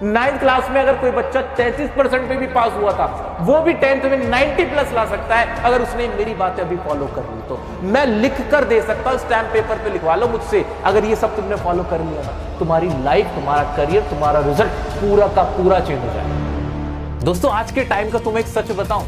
9th class में अगर कोई बच्चा 33% पे भी पास हुआ था, वो भी 10th में 90 प्लस ला सकता है अगर उसने मेरी बातें अभी फॉलो कर ली तो। मैं लिख कर दे सकता हूं, स्टैम्प पेपर पे लिखवा लो मुझसे, अगर ये सब तुमने फॉलो कर लिया ना, तुम्हारी लाइफ, तुम्हारा करियर, तुम्हारा रिजल्ट पूरा का पूरा चेंज हो जाएगा। दोस्तों, आज के टाइम का तुम्हें एक सच बताऊं,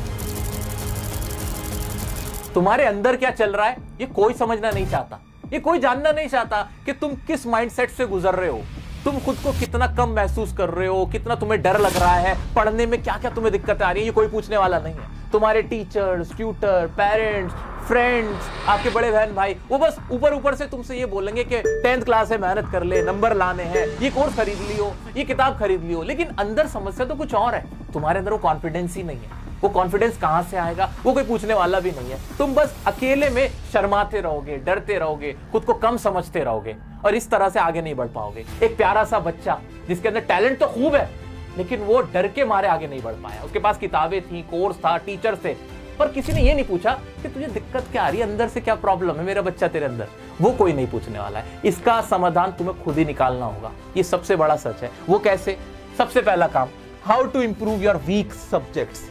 तुम्हारे अंदर क्या चल रहा है ये कोई समझना नहीं चाहता, ये कोई जानना नहीं चाहता कि तुम किस माइंडसेट से गुजर रहे हो, तुम खुद को कितना कम महसूस कर रहे हो, कितना तुम्हें डर लग रहा है, पढ़ने में क्या क्या तुम्हें दिक्कतें आ रही है, ये कोई पूछने वाला नहीं है। तुम्हारे टीचर्स, ट्यूटर, पेरेंट्स, फ्रेंड्स, आपके बड़े बहन भाई, वो बस ऊपर ऊपर से तुमसे ये बोलेंगे कि 10th क्लास है, मेहनत कर ले, नंबर लाने हैं, ये कोर्स खरीद लियो, ये किताब खरीद लियो, लेकिन अंदर समस्या तो कुछ और है। तुम्हारे अंदर वो कॉन्फिडेंस ही नहीं है। वो कॉन्फिडेंस कहां से आएगा, वो कोई पूछने वाला भी नहीं है। तुम बस अकेले में शर्माते रहोगे, डरते रहोगे, खुद को कम समझते रहोगे और इस तरह से आगे नहीं बढ़ पाओगे। एक प्यारा सा बच्चा जिसके अंदर टैलेंट तो खूब है, लेकिन वो डर के मारे आगे नहीं बढ़ पाया। उसके पास किताबें थी, कोर्स था, टीचर थे, पर किसी ने ये नहीं पूछा कि तुझे दिक्कत क्या आ रही है, अंदर से क्या प्रॉब्लम है मेरा बच्चा तेरे अंदर। वो कोई नहीं पूछने वाला है। इसका समाधान तुम्हें खुद ही निकालना होगा। ये सबसे बड़ा सच है। वो कैसे? सबसे पहला काम, how to improve your weak subjects.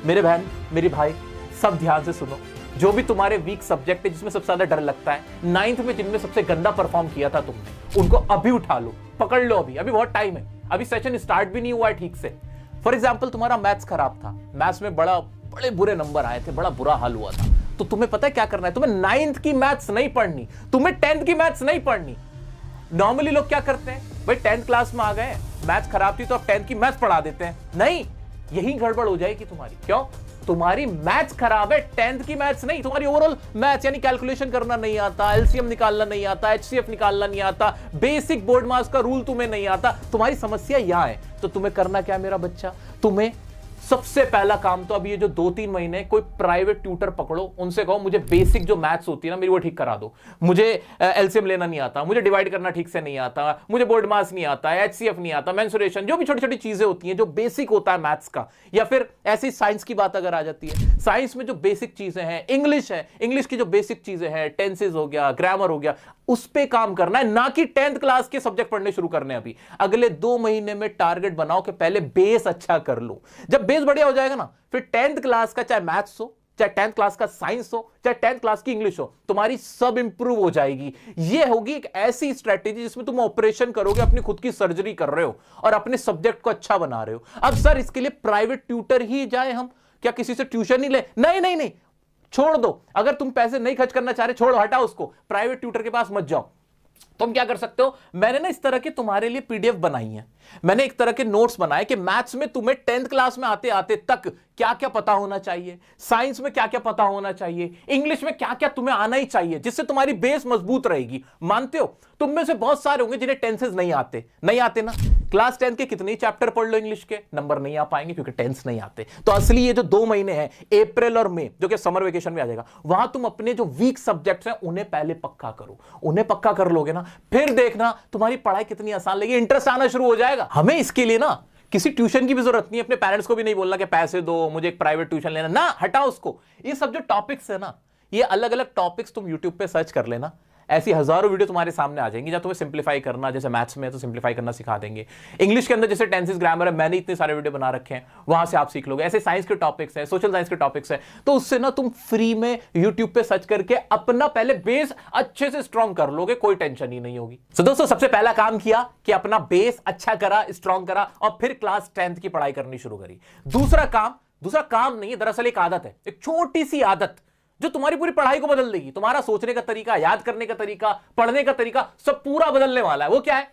मेरे बहन, मेरी भाई, सब ध्यान से सुनो। जो भी तुम्हारे वीक सब्जेक्ट है, जिसमें सबसे ज्यादा डर लगता है, 9th में जिनमें सबसे गंदा परफॉर्म किया था तुमने, उनको अभी उठा लो, पकड़ लो। अभी बहुत टाइम है, अभी सेशन स्टार्ट भी नहीं हुआ है ठीक से। फॉर एग्जाम्पल, तुम्हारा मैथ्स खराब था, मैथ्स में बड़े बुरे नंबर आए थे, बड़ा बुरा हाल हुआ था, तो तुम्हें पता है क्या करना है? तुम्हें 9th की मैथ्स नहीं पढ़नी, तुम्हें 10th की मैथ्स नहीं पढ़नी। नॉर्मली लोग क्या करते हैं, भाई 10th क्लास में आ गए, मैथ्स खराब थी तो अब 10th की मैथ्स पढ़ा देते हैं। नहीं, यही गड़बड़ हो जाएगी तुम्हारी। क्यों? तुम्हारी मैथ्स खराब है, 10th की मैथ्स नहीं। तुम्हारी ओवरऑल मैथ्स यानी कैलकुलेशन करना नहीं आता, एलसीएम निकालना नहीं आता, एचसीएफ निकालना नहीं आता, बेसिक बोर्ड मार्क्स का रूल तुम्हें नहीं आता। तुम्हारी समस्या यहां है। तो तुम्हें करना क्या है मेरा बच्चा? तुम्हें सबसे पहला काम तो अब ये जो 2-3 महीने कोई प्राइवेट ट्यूटर पकड़ो, उनसे कहो मुझे बेसिक जो मैथ्स होती है ना मेरी वो ठीक करा दो। मुझे एलसीएम लेना नहीं आता, मुझे डिवाइड करना ठीक से नहीं आता, मुझे बोर्ड मास नहीं आता, एचसीएफ नहीं आता, मेंसुरेशन, जो भी छोटी छोटी चीजें होती हैं जो बेसिक होता है मैथ्स का। या फिर ऐसी साइंस की बात अगर आ जाती है, साइंस में जो बेसिक चीजें हैं, इंग्लिश है, इंग्लिश की जो बेसिक चीजें हैं, टेंसेज हो गया, ग्रामर हो गया, उस पे काम करना है, ना कि 10th क्लास के सब्जेक्ट पढ़ने शुरू करने। अभी अगले 2 महीने में टारगेट बनाओ कि पहले बेस अच्छा कर लो। जब बेस बढ़िया हो जाएगा ना, फिर 10th क्लास का चाहे मैथ्स हो, चाहे 10th क्लास का साइंस हो, चाहे 10th क्लास की इंग्लिश हो, तुम्हारी सब इंप्रूव हो जाएगी। ये होगी एक ऐसी स्ट्रेटेजी जिसमें तुम ऑपरेशन करोगे, अपनी खुद की सर्जरी कर रहे हो और अपने सब्जेक्ट को अच्छा बना रहे हो। अब सर इसके लिए प्राइवेट ट्यूटर ही जाए हम, क्या किसी से ट्यूशन ही ले? नहीं नहीं नहीं, छोड़ दो। अगर तुम पैसे नहीं खर्च करना चाह रहे, छोड़ो, हटाओ उसको, प्राइवेट ट्यूटर के पास मत जाओ। तुम क्या कर सकते हो, मैंने ना इस तरह के तुम्हारे लिए पीडीएफ बनाई है, मैंने एक तरह के नोट्स बनाए कि मैथ्स में तुम्हें 10th क्लास में आते आते तक क्या क्या पता होना चाहिए, साइंस में क्या क्या पता होना चाहिए, इंग्लिश में क्या क्या तुम्हें आना ही चाहिए, जिससे तुम्हारी बेस मजबूत रहेगी। मानते हो तुम में से बहुत सारे होंगे जिन्हें टेंसेस नहीं आते ना। क्लास 10 के कितने चैप्टर पढ़ लो इंग्लिश के, नंबर नहीं आ पाएंगे क्योंकि टेंस नहीं आते। तो असली ये जो 2 महीने हैं, अप्रैल और मई, जो कि समर वेकेशन में आ जाएगा, वहां तुम अपने जो वीक सब्जेक्ट्स हैं उन्हें पहले पक्का करो। उन्हें पक्का कर लोगे ना, फिर देखना तुम्हारी पढ़ाई कितनी आसान लगेगी, इंटरेस्ट आना शुरू हो जाएगा। हमें इसके लिए ना किसी ट्यूशन की भी जरूरत नहीं है। अपने पेरेंट्स को भी नहीं बोलना कि पैसे दो, मुझे एक प्राइवेट ट्यूशन लेना, ना, हटाओ उसको। ये सब जो टॉपिक्स है ना, ये अलग अलग टॉपिक्स तुम यूट्यूब पे सर्च कर लेना, ऐसी हजारों वीडियो तुम्हारे सामने आ जाएंगी जहां तुम्हें सिंप्लीफाई करना, जैसे मैथ्स में तो सिंप्लीफाई करना सिखा देंगे, इंग्लिश के अंदर जैसे टेंसेस, ग्रामर है, मैंने इतने सारे वीडियो बना रखे हैं, वहां से आप सीख लोगे। ऐसे साइंस के टॉपिक्स है, सोशल साइंस के टॉपिक्स है, तो उससे ना तुम फ्री में यूट्यूब पे सर्च करके अपना पहले बेस अच्छे से स्ट्रॉन्ग कर लोगे, कोई टेंशन ही नहीं होगी। तो दोस्तों, सबसे पहला काम किया कि अपना बेस अच्छा करा, स्ट्रॉन्ग करा, और फिर क्लास 10th की पढ़ाई करनी शुरू करी। दूसरा काम नहीं है, दरअसल एक आदत है, एक छोटी सी आदत जो तुम्हारी पूरी पढ़ाई को बदल देगी। तुम्हारा सोचने का तरीका, याद करने का तरीका, पढ़ने का तरीका, सब पूरा बदलने वाला है। वो क्या है?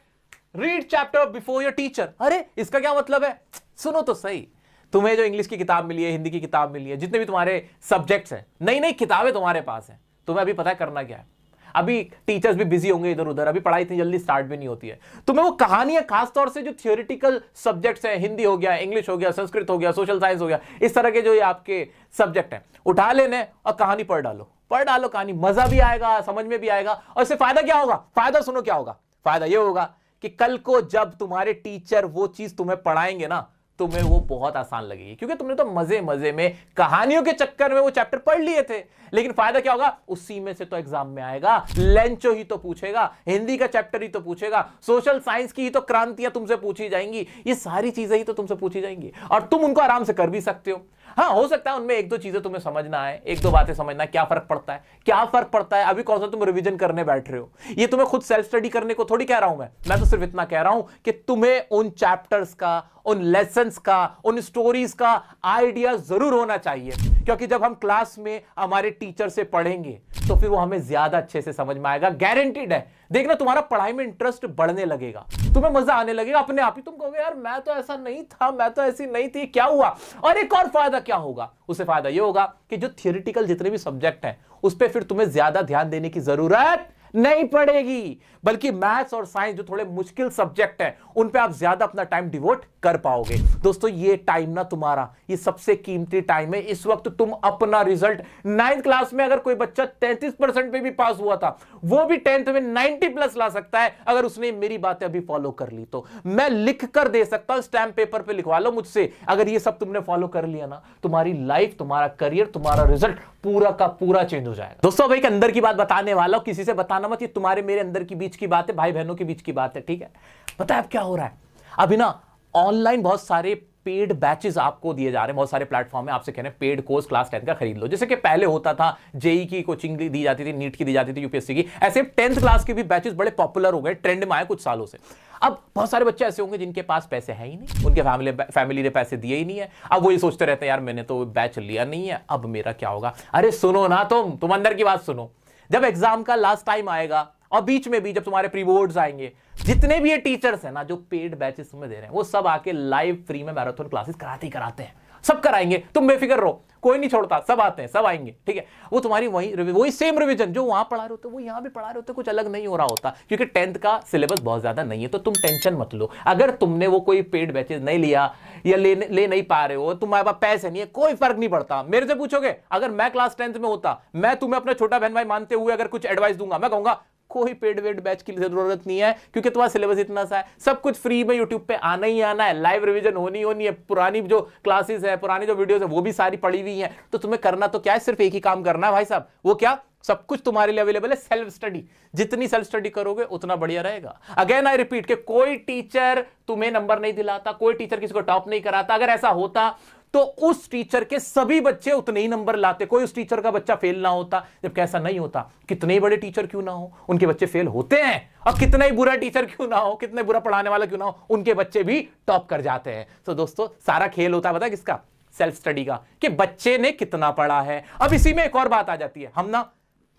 Read chapter before your teacher. अरे इसका क्या मतलब है? सुनो तो सही। तुम्हें जो इंग्लिश की किताब मिली है, हिंदी की किताब मिली है, जितने भी तुम्हारे सब्जेक्ट्स हैं, नई नई किताबें तुम्हारे पास हैं, तुम्हें अभी पता है करना क्या है। अभी टीचर्स भी बिजी होंगे इधर उधर, अभी पढ़ाई इतनी जल्दी स्टार्ट भी नहीं होती है। तुम्हें वो कहानियां, खासतौर से जो थियोरिटिकल सब्जेक्ट्स हैं, हिंदी हो गया, इंग्लिश हो गया, संस्कृत हो गया, सोशल साइंस हो गया, इस तरह के जो ये आपके सब्जेक्ट हैं, उठा लेने और कहानी पढ़ डालो कहानी। मजा भी आएगा, समझ में भी आएगा, और इससे फायदा क्या होगा? फायदा सुनो क्या होगा। फायदा ये होगा कि कल को जब तुम्हारे टीचर वो चीज तुम्हें पढ़ाएंगे ना, तुम्हें वो बहुत आसान लगेगी, क्योंकि तुमने तो मजे मजे में कहानियों के चक्कर में वो चैप्टर पढ़ लिए थे। लेकिन फायदा क्या होगा, उसी में से तो एग्जाम में आएगा, लेंचो ही तो पूछेगा, हिंदी का चैप्टर ही तो पूछेगा, सोशल साइंस की ही तो क्रांतियां तुमसे पूछी जाएंगी, ये सारी चीजें ही तो तुमसे पूछी जाएंगी और तुम उनको आराम से कर भी सकते हो। हाँ, हो सकता है उनमें एक दो चीजें तुम्हें समझना है, एक दो बातें समझना है, क्या फर्क पड़ता है, क्या फर्क पड़ता है। अभी कौन सा तुम रिवीजन करने बैठ रहे हो, ये तुम्हें खुद सेल्फ स्टडी करने को थोड़ी कह रहा हूं मैं तो सिर्फ इतना कह रहा हूं कि तुम्हें उन चैप्टर्स का, उन लेसन्स का, उन स्टोरीज का आइडिया जरूर होना चाहिए, क्योंकि जब हम क्लास में हमारे टीचर से पढ़ेंगे तो फिर वो हमें ज्यादा अच्छे से समझ में आएगा, गारंटीड है। देखना तुम्हारा पढ़ाई में इंटरेस्ट बढ़ने लगेगा, तुम्हें मजा आने लगेगा अपने आप ही। तुम कहोगे यार मैं तो ऐसा नहीं था, मैं तो ऐसी नहीं थी, क्या हुआ। और एक और फायदा क्या होगा, उससे फायदा यह होगा कि जो थियोरिटिकल जितने भी सब्जेक्ट हैं उस पर फिर तुम्हें ज्यादा ध्यान देने की जरूरत नहीं पड़ेगी, बल्कि मैथ्स और साइंस जो थोड़े मुश्किल सब्जेक्ट हैं उन पे आप ज्यादा अपना टाइम डिवोट कर पाओगे। दोस्तों ये टाइम ना तुम्हारा, ये सबसे कीमती टाइम है। इस वक्त तुम अपना रिजल्ट 9th क्लास में अगर कोई बच्चा 33% पे भी पास हुआ था, वो भी 10th में 90+ ला सकता है अगर उसने मेरी बातें अभी फॉलो कर ली तो। मैं लिख कर दे सकता हूं, स्टैम्प पेपर पे लिखवा लो मुझसे। अगर ये सब तुमने फॉलो कर लिया ना, तुम्हारी लाइफ, तुम्हारा करियर, तुम्हारा रिजल्ट पूरा का पूरा चेंज हो जाएगा। दोस्तों अब एक अंदर की बात बताने वाला हूं, किसी से बताना मत, ये तुम्हारे मेरे अंदर की बीच की बात है, भाई बहनों के बीच की बात है, ठीक है। पता है अब क्या हो रहा है, अभी ना ऑनलाइन बहुत सारे पेड बैचेस आपको दिए जा रहे हैं, बहुत सारे प्लेटफॉर्म में आपसे कह रहे हैं पेड कोर्स क्लास 10 का खरीद लो। जैसे कि पहले होता था जेई की कोचिंग दी जाती थी, नीट की दी जाती थी, यूपीएससी की, ऐसे 10th क्लास के भी बैचेस बड़े पॉपुलर हो गए, ट्रेंड में आए कुछ सालों से। अब बहुत सारे बच्चे ऐसे होंगे जिनके पास पैसे है ही नहीं, उनके फैमिली ने पैसे दिए ही नहीं है। अब वो ये सोचते रहते हैं यार मैंने तो बैच लिया नहीं है, अब मेरा क्या होगा। अरे सुनो ना, तुम अंदर की बात सुनो। जब एग्जाम का लास्ट टाइम आएगा और बीच में भी जब तुम्हारे प्री बोर्ड्स आएंगे, जितने भी ये टीचर्स हैं ना जो पेड बैचेस तुम्हें दे रहे हैं, वो सब आके लाइव फ्री में मैराथन क्लासेस कराते ही कराते हैं, सब कराएंगे, तुम बेफिक्र रहो, कोई नहीं छोड़ता, सब आते हैं, सब आएंगे, ठीक है। वो तुम्हारी वही सेम रिवीजन जो वहां पढ़ा रहे होते वो यहां भी पढ़ा रहे होते, कुछ अलग नहीं हो रहा होता, क्योंकि 10th का सिलेबस बहुत ज्यादा नहीं है। तो तुम टेंशन मत लो, अगर तुमने वो कोई पेड बैचेस नहीं लिया या ले नहीं पा रहे हो, तुम्हारे पास पैसे नहीं है, कोई फर्क नहीं पड़ता। मेरे से पूछोगे, अगर मैं क्लास 10th में होता, मैं तुम्हें अपना छोटा बहन भाई मानते हुए अगर कुछ एडवाइस दूंगा, मैं कहूंगा कोई पेड वेड बैच की जरूरत नहीं है, क्योंकि तुम्हारा सिलेबस इतना सा है, सब कुछ फ्री में यूट्यूब पे आना ही आना है, लाइव रिवीजन होनी है, पुरानी जो क्लासेस है, पुरानी जो वीडियोस है वो भी सारी पड़ी हुई हैं। तो तुम्हें करना तो क्या है, सिर्फ एक ही काम करना है भाई साहब, वो क्या, सब कुछ तुम्हारे लिए अवेलेबल है, सेल्फ स्टडी। जितनी सेल्फ स्टडी करोगे उतना बढ़िया रहेगा। अगेन आई रिपीट कि कोई टीचर तुम्हें नंबर नहीं दिलाता, कोई टीचर किसी को टॉप नहीं कराता। अगर ऐसा होता तो उस टीचर के सभी बच्चे उतने ही नंबर लाते, कोई उस टीचर का बच्चा फेल ना होता। जबकि ऐसा नहीं होता, कितने ही बड़े टीचर क्यों ना हो उनके बच्चे फेल होते हैं, और कितना ही बुरा टीचर क्यों ना हो, कितने बुरा पढ़ाने वाला क्यों ना हो, उनके बच्चे भी टॉप कर जाते हैं। तो दोस्तों सारा खेल होता है पता है किसका, सेल्फ स्टडी का, कि बच्चे ने कितना पढ़ा है। अब इसी में एक और बात आ जाती है, हम ना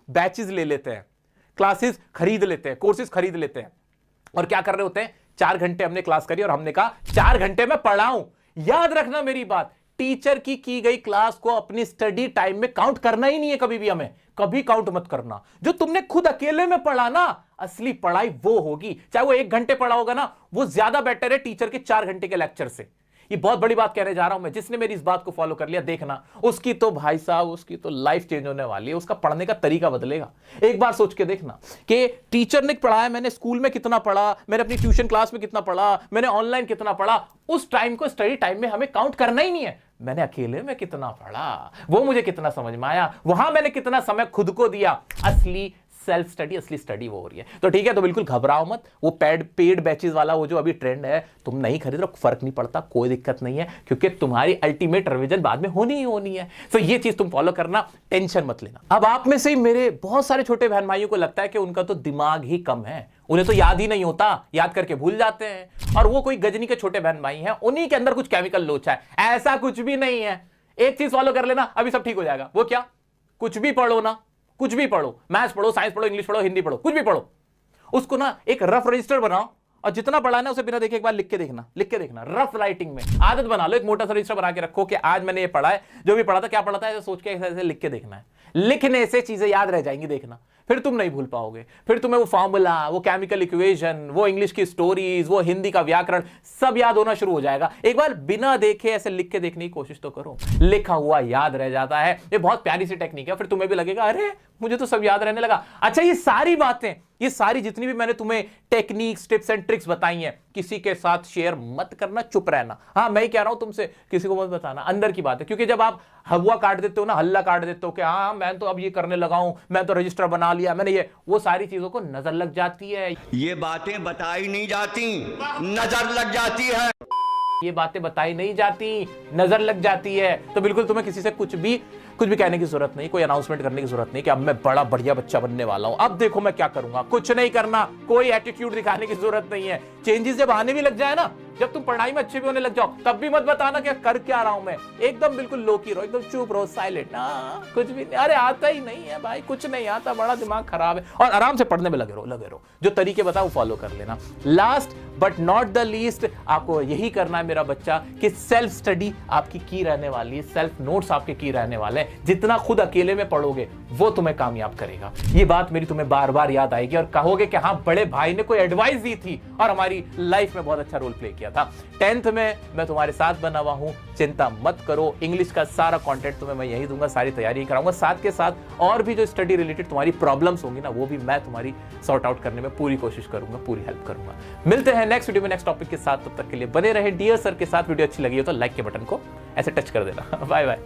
बैचेस ले लेते हैं, क्लासेस खरीद लेते हैं, कोर्सेज खरीद लेते हैं, और क्या कर रहे होते हैं, 4 घंटे हमने क्लास करी और हमने कहा 4 घंटे में पढ़ाऊं। याद रखना मेरी बात, टीचर की गई क्लास को अपनी स्टडी टाइम में काउंट करना ही नहीं है, कभी भी हमें कभी काउंट मत करना। जो तुमने खुद अकेले में पढ़ा ना, असली पढ़ाई वो होगी, चाहे वो 1 घंटे पढ़ा होगा ना, वो ज्यादा बेटर है टीचर के 4 घंटे के लेक्चर से। ये बहुत बड़ी बात कहने जा रहा हूं मैं, जिसने मेरी इस बात को फॉलो कर लिया, देखना उसकी तो भाई साहब, उसकी तो लाइफ चेंज होने वाली है, उसका पढ़ने का तरीका बदलेगा। एक बार सोच के देखना कि टीचर ने पढ़ाया, मैंने स्कूल में कितना पढ़ा, मैंने अपनी ट्यूशन क्लास में कितना पढ़ा, मैंने ऑनलाइन कितना पढ़ा, उस टाइम को स्टडी टाइम में हमें काउंट करना ही नहीं है। मैंने अकेले में कितना पढ़ा, वो मुझे कितना समझ में आया, वहां मैंने कितना समय खुद को दिया, असली सेल्फ स्टडी, असली स्टडी वो हो रही है। तो ठीक है, तो बिल्कुल घबराओ मत, वो पेड बैचेस वाला वो जो अभी ट्रेंड है, तुम नहीं खरीद रहे, फर्क नहीं पड़ता, कोई दिक्कत नहीं है, क्योंकि तुम्हारी अल्टीमेट रिवीजन बाद में होनी ही होनी है। तो ये चीज तुम फॉलो करना, टेंशन मत लेना। अब आप में से मेरे बहुत सारे छोटे बहन भाइयों को लगता है कि उनका तो दिमाग ही कम है, उन्हें तो याद ही नहीं होता, याद करके भूल जाते हैं, और वो कोई गजनी के छोटे बहन भाई हैं, उन्हीं के अंदर कुछ केमिकल लोचा है। ऐसा कुछ भी नहीं है, एक चीज फॉलो कर लेना, अभी सब ठीक हो जाएगा। वो क्या, कुछ भी पढ़ो ना, कुछ भी पढ़ो, मैथ्स पढ़ो, साइंस पढ़ो, इंग्लिश पढ़ो, हिंदी पढ़ो, कुछ भी पढ़ो, उसको ना एक रफ रजिस्टर बनाओ, और जितना पढ़ा ना उसे बिना देखे एक बार लिख के देखना, रफ राइटिंग में आदत बना लो। एक मोटा सा रजिस्टर बना के रखो कि आज मैंने ये पढ़ा है, जो भी पढ़ा था, क्या पढ़ा था, ऐसे सोच के ऐसे लिख के देखना है। लिखने से चीजें याद रह जाएंगी, देखना, फिर तुम नहीं भूल पाओगे। फिर तुम्हें वो फॉर्मूला, वो केमिकल इक्वेशन, वो इंग्लिश की स्टोरीज, वो हिंदी का व्याकरण, सब याद होना शुरू हो जाएगा। एक बार बिना देखे ऐसे लिख के देखने की कोशिश तो करो, लिखा हुआ याद रह जाता है। ये बहुत प्यारी सी टेक्निक है, फिर तुम्हें भी लगेगा अरे मुझे तो सब याद रहने लगा। अच्छा, ये सारी बातें, ये सारी जितनी भी मैंने तुम्हें टेक्निक्स, टिप्स एंड ट्रिक्स बताई हैं, किसी के साथ शेयर मत करना, चुप रहना। हाँ, मैं ही कह रहा हूं तुमसे, किसी को मत बताना, अंदर की बात है। क्योंकि जब आप हवा काट देते हो ना, हल्ला काट देते हो कि हाँ मैं तो अब ये करने लगा हूं, मैं तो रजिस्टर बना लिया मैंने, ये वो सारी चीजों को नजर लग जाती है। ये बातें बताई नहीं जाती, नजर लग जाती है। ये बातें बताई नहीं जाती, नजर लग जाती है। तो बिल्कुल तुम्हें किसी से कुछ भी कहने की जरूरत नहीं, कोई अनाउंसमेंट करने की जरूरत नहीं कि अब मैं बड़ा बढ़िया बच्चा बनने वाला हूं, अब देखो मैं क्या करूंगा। कुछ नहीं करना, कोई एटीट्यूड दिखाने की जरूरत नहीं है। चेंजेस जब आने भी लग जाए ना, जब तुम पढ़ाई में अच्छे भी होने लग जाओ, तब भी मत बताना कि कर क्या रहा हूं मैं। एकदम बिल्कुल लो की रहो, एकदम चुप रहो, साइलेंट। कुछ भी नहीं, अरे आता ही नहीं है भाई, कुछ नहीं आता, बड़ा दिमाग खराब है। और आराम से पढ़ने में लगे रहो। जो तरीके बताओ फॉलो कर लेना। Last but not the least, आपको यही करना है मेरा बच्चा कि सेल्फ स्टडी आपकी की रहने वाली है, सेल्फ नोट्स आपके की रहने वाले हैं। जितना खुद अकेले में पढ़ोगे वो तुम्हें कामयाब करेगा। ये बात मेरी तुम्हें बार बार याद आएगी और कहोगे कि हाँ, बड़े भाई ने कोई एडवाइस दी थी और हमारी लाइफ में बहुत अच्छा रोल प्ले किया था। 10th में मैं तुम्हारे साथ बना हुआ हूं, चिंता मत करो। इंग्लिश का सारा कंटेंट तुम्हें मैं यही दूंगा, सारी तैयारी कराऊंगा। साथ के साथ और भी जो स्टडी रिलेटेड तुम्हारी प्रॉब्लम्स होंगी ना, वो भी मैं तुम्हारी सॉर्ट आउट करने में पूरी कोशिश करूंगा, पूरी हेल्प करूंगा। मिलते हैं नेक्स्ट वीडियो में नेक्स्ट टॉपिक के साथ। तब तक के लिए बने रहे डियर सर के साथ। वीडियो अच्छी लगी हो तो लाइक के बटन को ऐसे टच कर देना। Bye bye.